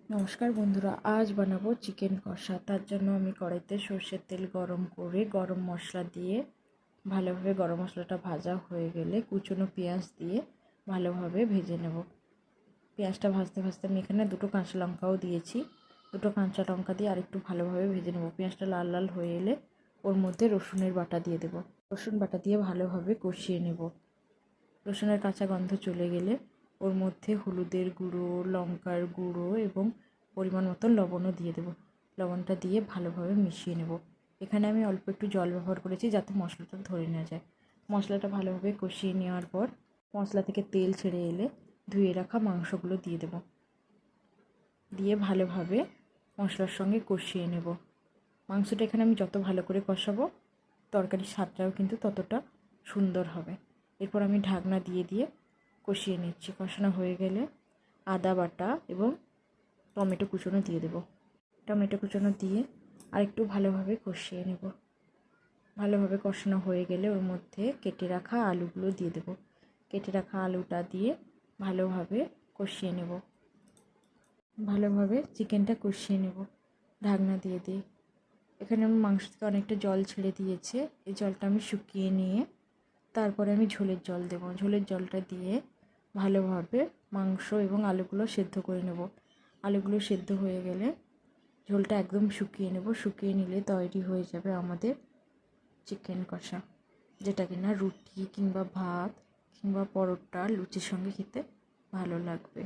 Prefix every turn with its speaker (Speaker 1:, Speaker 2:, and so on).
Speaker 1: নমস্কার বন্ধুরা, আজ বানাবো চিকেন কষা। তার জন্য আমি কড়াইতে সর্ষের তেল গরম করে গরম মশলা দিয়ে ভালোভাবে গরম মশলাটা ভাজা হয়ে গেলে কুচনো পেঁয়াজ দিয়ে ভালোভাবে ভেজে নেব। পেঁয়াজটা ভাজতে ভাজতে আমি এখানে দুটো কাঁচা লঙ্কাও দিয়েছি। দুটো কাঁচা লঙ্কা দিয়ে আরেকটু ভালোভাবে ভেজে নেব। পেঁয়াজটা লাল লাল হয়ে এলে ওর মধ্যে রসুনের বাটা দিয়ে দেব। রসুন বাটা দিয়ে ভালোভাবে কষিয়ে নেব। রসুনের কাঁচা গন্ধ চলে গেলে ওর মধ্যে হলুদের গুঁড়ো, লঙ্কার গুঁড়ো এবং পরিমাণ মতো লবণও দিয়ে দেবো। লবণটা দিয়ে ভালোভাবে মিশিয়ে নেব। এখানে আমি অল্প একটু জল ব্যবহার করেছি যাতে মশলাটা ধরে না যায়। মশলাটা ভালোভাবে কষিয়ে নেওয়ার পর মশলা থেকে তেল ছেড়ে এলে ধুয়ে রাখা মাংসগুলো দিয়ে দেব। দিয়ে ভালোভাবে মশলার সঙ্গে কষিয়ে নেব। মাংসটা এখানে আমি যত ভালো করে কষাবো তরকারির স্বাদটাও কিন্তু ততটা সুন্দর হবে। এরপর আমি ঢাকনা দিয়ে দিয়ে কষিয়ে নিচ্ছি। কষানো হয়ে গেলে আদা বাটা এবং টমেটো কুচনো দিয়ে দেব। টমেটো কুচনো দিয়ে আরেকটু ভালোভাবে কষিয়ে নেব। ভালোভাবে কষানো হয়ে গেলে ওর মধ্যে কেটে রাখা আলুগুলো দিয়ে দেব। কেটে রাখা আলুটা দিয়ে ভালোভাবে কষিয়ে নেব। ভালোভাবে চিকেনটা কষিয়ে নেব ঢাকনা দিয়ে দিয়ে। এখানে আমি মাংস থেকে অনেকটা জল ছেড়ে দিয়েছে। এই জলটা আমি শুকিয়ে নিয়ে তারপরে আমি ঝোলের জল দেব। ঝোলের জলটা দিয়ে ভালোভাবে মাংস এবং আলুগুলো সেদ্ধ করে নেব। আলুগুলো সেদ্ধ হয়ে গেলে ঝোলটা একদম শুকিয়ে নেব। শুকিয়ে নিলে তৈরি হয়ে যাবে আমাদের চিকেন কষা, যেটা কিনা রুটি কিংবা ভাত কিংবা পরোটা লুচির সঙ্গে খেতে ভালো লাগবে।